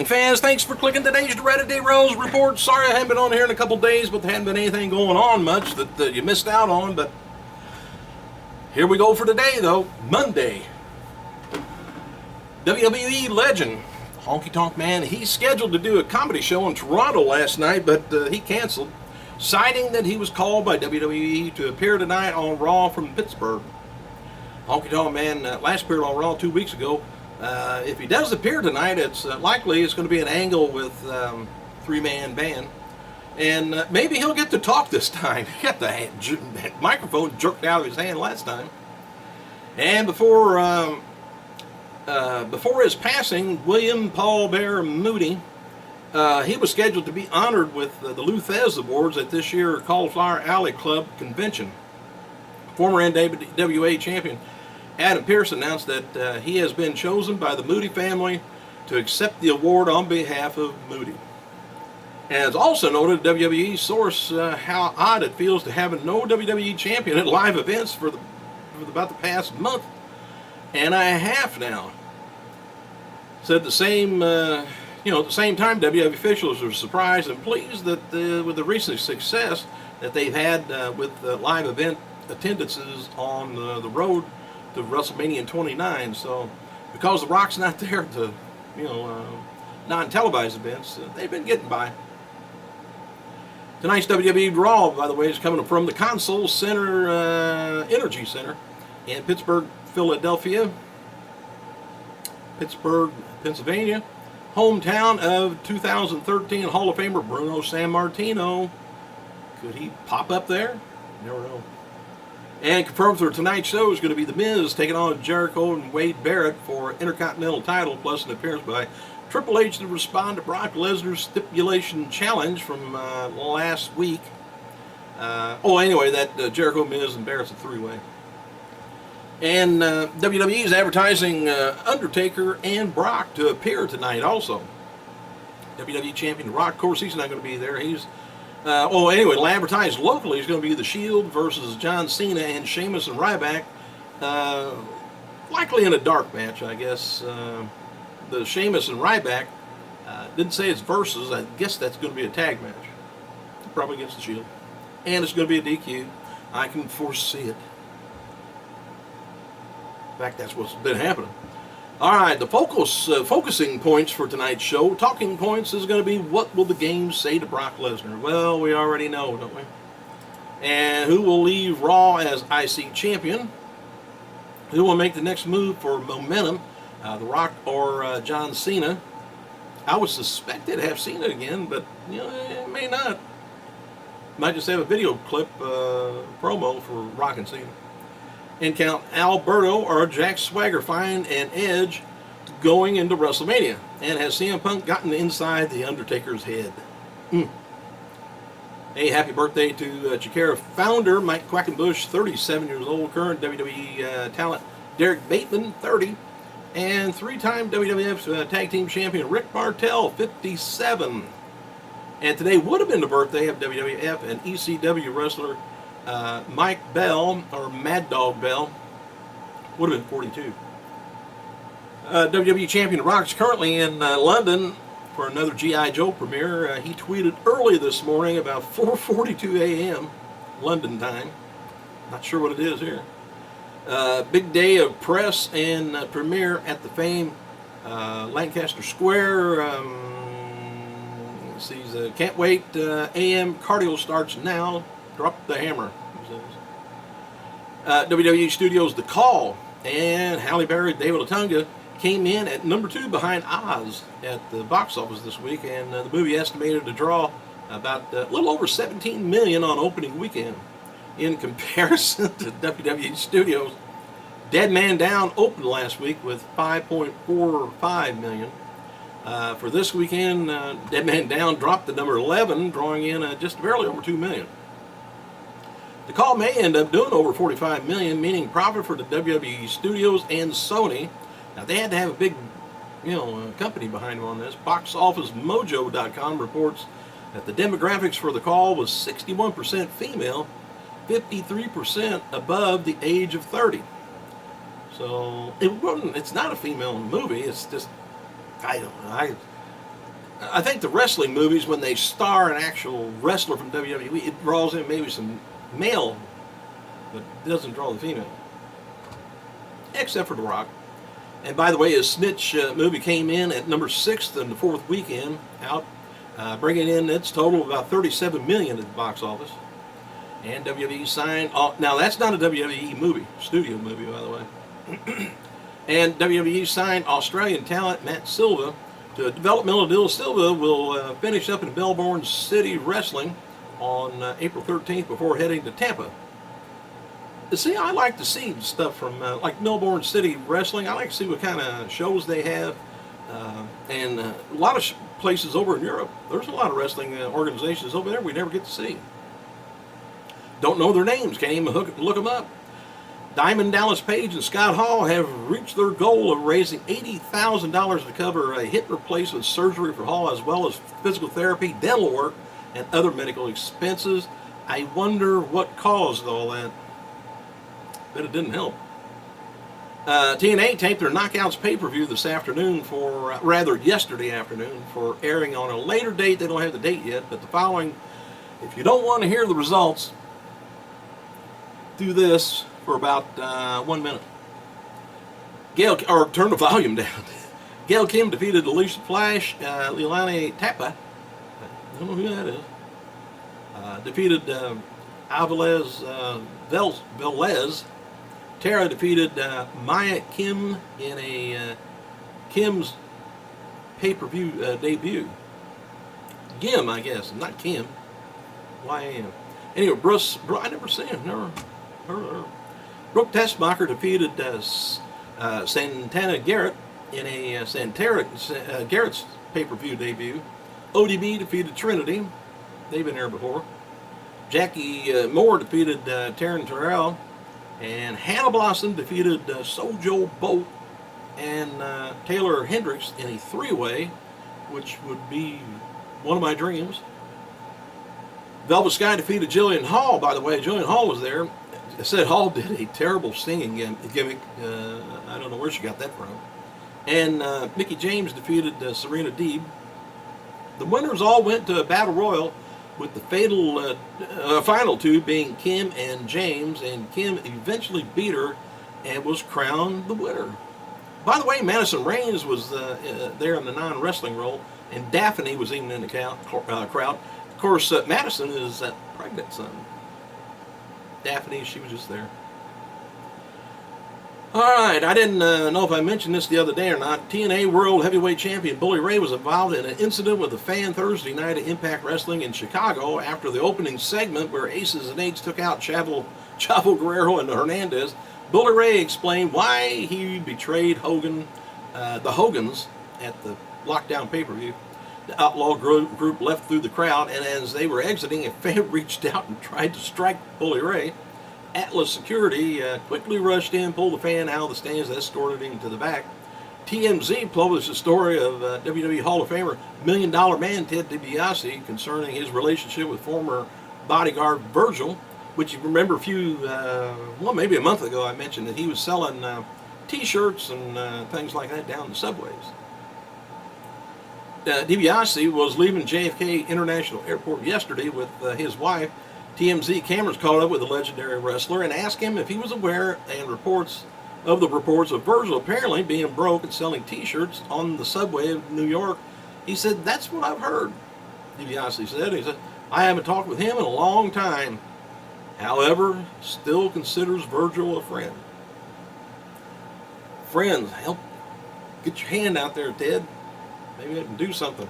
Fans, thanks for clicking today's Dreaded Day Rose report. Sorry I haven't been on here in a couple days, but there hadn't been anything going on much that you missed out on. But here we go for today, though. Monday. WWE legend Honky Tonk Man, he's scheduled to do a comedy show in Toronto last night, but he canceled, citing that he was called by WWE to appear tonight on Raw from Pittsburgh. Honky Tonk Man last appeared on Raw 2 weeks ago. If he does appear tonight, it's likely it's going to be an angle with three-man band, and maybe he'll get to talk this time. He got the microphone jerked out of his hand last time. And before his passing, William Paul Bear Moody, he was scheduled to be honored with the Luthez Awards at this year's Cauliflower Alley Club convention. Former NWA champion Adam Pearce announced that he has been chosen by the Moody family to accept the award on behalf of Moody. As also noted, WWE source how odd it feels to have no WWE champion at live events for about the past month and a half now. Said the same, at the same time, WWE officials are surprised and pleased that with the recent success that they've had with live event attendances on the road to WrestleMania 29. So, because The Rock's not there to, non-televised events, they've been getting by. Tonight's WWE Raw, by the way, is coming from the Console Center, Energy Center in Pittsburgh, Pennsylvania, hometown of 2013 Hall of Famer Bruno Sammartino. Could he pop up there? Never know. And confirmed for tonight's show is going to be The Miz taking on Jericho and Wade Barrett for Intercontinental title, plus an appearance by Triple H to respond to Brock Lesnar's stipulation challenge from last week. That Jericho, Miz, and Barrett's a three-way. And WWE is advertising Undertaker and Brock to appear tonight also. WWE Champion Rock, of course, he's not going to be there. He's advertised locally is going to be The Shield versus John Cena and Sheamus and Ryback. Likely in a dark match, I guess. The Sheamus and Ryback didn't say it's versus. I guess that's going to be a tag match. Probably against The Shield. And it's going to be a DQ. I can foresee it. In fact, that's what's been happening. All right, the focusing points for tonight's show, talking points, is going to be what will the game say to Brock Lesnar? Well, we already know, don't we? And who will leave Raw as IC champion? Who will make the next move for momentum? The Rock or John Cena? I would suspect they'd have Cena again, but it may not. Might just have a video clip promo for Rock and Cena. And count Alberto or Jack Swagger find an edge going into WrestleMania. And has CM Punk gotten inside the Undertaker's head? Hey, happy birthday to Chikara founder Mike Quackenbush, 37 years old, current WWE talent Derek Bateman, 30, and three-time WWF Tag Team Champion Rick Martel, 57. And today would have been the birthday of WWF and ECW wrestler Mike Bell, or Mad Dog Bell, would have been 42. WWE Champion Rock's currently in London for another G.I. Joe premiere. He tweeted early this morning about 4:42 a.m. London time. Not sure what it is here. Big day of press and premiere at the famed Lancaster Square. Can't wait. AM cardio starts now. Drop the hammer. WWE Studios The Call and Halle Berry, David Otunga came in at number 2 behind Oz at the box office this week, and the movie estimated to draw about a little over $17 million on opening weekend. In comparison to WWE Studios, Dead Man Down opened last week with $5.45 million. For this weekend, Dead Man Down dropped to number 11, drawing in just barely over $2 million. The Call may end up doing over $45 million, meaning profit for the WWE Studios and Sony. Now, they had to have a big, company behind them on this. BoxOfficeMojo.com reports that the demographics for The Call was 61% female, 53% above the age of 30. So it's not a female movie. It's just, I don't know. I think the wrestling movies, when they star an actual wrestler from WWE, it draws in maybe some male, but it doesn't draw the female. Except for The Rock. And by the way, his Snitch movie came in at number 6 in the 4th weekend out, bringing in its total of about $37 million at the box office. And WWE signed, now that's not a WWE movie, studio movie, by the way. And WWE signed Australian talent Matt Silva to a developmental deal. Silva will finish up in Melbourne City Wrestling on April 13th before heading to Tampa. See, I like to see stuff from like Melbourne City Wrestling. I like to see what kind of shows they have. And a lot of places over in Europe, there's a lot of wrestling organizations over there we never get to see. Don't know their names, can't even look them up. Diamond Dallas Page and Scott Hall have reached their goal of raising $80,000 to cover a hip replacement surgery for Hall, as well as physical therapy, dental work, and other medical expenses. I wonder what caused all that. But it didn't help. TNA taped their Knockouts pay-per-view this afternoon yesterday afternoon, for airing on a later date. They don't have the date yet, but the following, if you don't want to hear the results, do this for about 1 minute. Turn the volume down. Gail Kim defeated Alicia Flash. Leilani Tapa, I don't know who that is, defeated Avilés Velez. Tara defeated Maya Kim in a Kim's pay-per-view debut. Gim, I guess, not Kim. Y-A-M. Anyway, I never seen him. Never heard of her. Brooke Tessmacher defeated Santana Garrett in a Garrett's pay-per-view debut. ODB defeated Trinity. They've been there before. Jackie Moore defeated Taryn Terrell. And Hannah Blossom defeated Sojo Bolt and Taylor Hendricks in a three-way, which would be one of my dreams. Velvet Sky defeated Jillian Hall. By the way, Jillian Hall was there. I said Hall did a terrible singing gimmick. I don't know where she got that from. And Mickie James defeated Serena Deeb. The winners all went to a battle royal, with the final two being Kim and James, and Kim eventually beat her and was crowned the winner. By the way, Madison Raines was there in the non-wrestling role, and Daphne was even in the crowd. Of course, Madison is that pregnant son. Daphne, she was just there. Alright, I didn't know if I mentioned this the other day or not. TNA World Heavyweight Champion Bully Ray was involved in an incident with a fan Thursday night at Impact Wrestling in Chicago after the opening segment where Aces and Eights took out Chavo Guerrero and Hernandez. Bully Ray explained why he betrayed the Hogans at the Lockdown pay-per-view. The Outlaw group left through the crowd, and as they were exiting, a fan reached out and tried to strike Bully Ray. Atlas Security quickly rushed in, pulled the fan out of the stands, and escorted him to the back. TMZ published a story of WWE Hall of Famer Million Dollar Man Ted DiBiase concerning his relationship with former bodyguard Virgil, which you remember maybe a month ago I mentioned that he was selling t-shirts and things like that down the subways. DiBiase was leaving JFK International Airport yesterday with his wife. TMZ cameras caught up with the legendary wrestler and asked him if he was aware of the reports of Virgil apparently being broke and selling t-shirts on the subway of New York. He said, "That's what I've heard," DiBiase said. He said, "I haven't talked with him in a long time. However, still considers Virgil a friend." Friends, help get your hand out there, Ted. Maybe I can do something.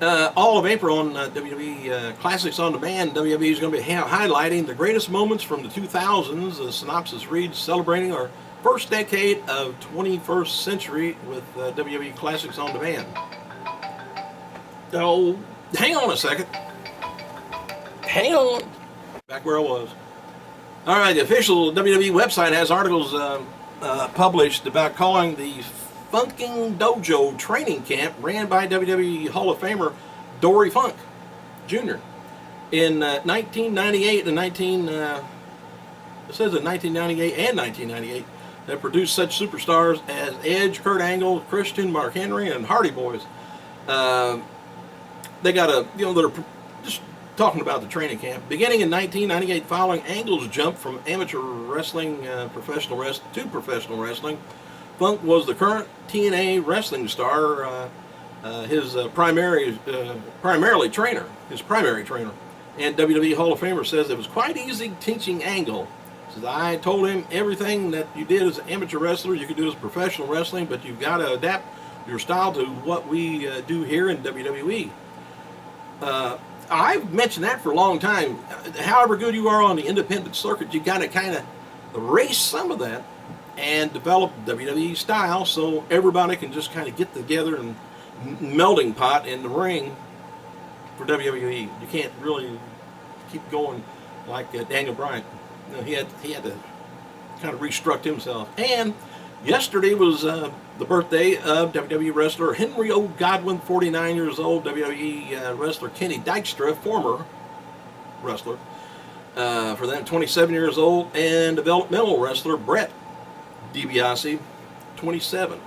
All of April on WWE Classics on Demand, WWE is going to be highlighting the greatest moments from the 2000s. The synopsis reads, celebrating our first decade of 21st century with WWE Classics on Demand. Oh, hang on a second. Hang on. Back where I was. All right, the official WWE website has articles published about calling the Funking Dojo training camp ran by WWE Hall of Famer Dory Funk Jr. in 1998 and 1998 that produced such superstars as Edge, Kurt Angle, Christian, Mark Henry, and Hardy Boys. They got a, they're just talking about the training camp. Beginning in 1998, following Angle's jump from amateur wrestling to professional wrestling, Funk was the current TNA wrestling star. His primary trainer, and WWE Hall of Famer says it was quite easy teaching Angle. Says, I told him everything that you did as an amateur wrestler, you could do as professional wrestling, but you've got to adapt your style to what we do here in WWE. I've mentioned that for a long time. However good you are on the independent circuit, you got to kind of erase some of that and develop WWE style so everybody can just kind of get together and melting pot in the ring for WWE. You can't really keep going like Daniel Bryan. He had to kind of restruct himself. And yesterday was the birthday of WWE wrestler Henry O. Godwin, 49 years old. WWE wrestler Kenny Dykstra, former wrestler, for them, 27 years old. And developmental wrestler Brett DiBiase, 27.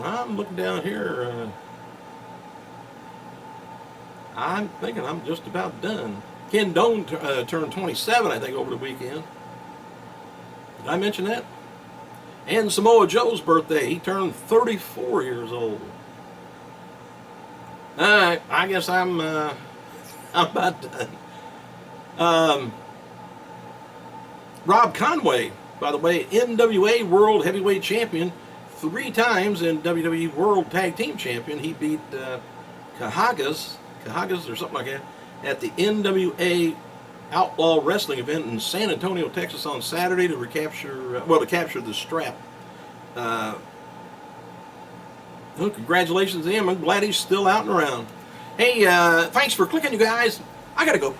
I'm looking down here. I'm thinking I'm just about done. Ken Doane turned 27, I think, over the weekend. Did I mention that? And Samoa Joe's birthday. He turned 34 years old. All right, I guess I'm about done. Rob Conway, by the way, NWA World Heavyweight Champion, 3 times, and WWE World Tag Team Champion. He beat Kahagas or something like that at the NWA Outlaw Wrestling event in San Antonio, Texas on Saturday to capture the strap. Well, congratulations to him. I'm glad he's still out and around. Hey, thanks for clicking, you guys. I gotta go.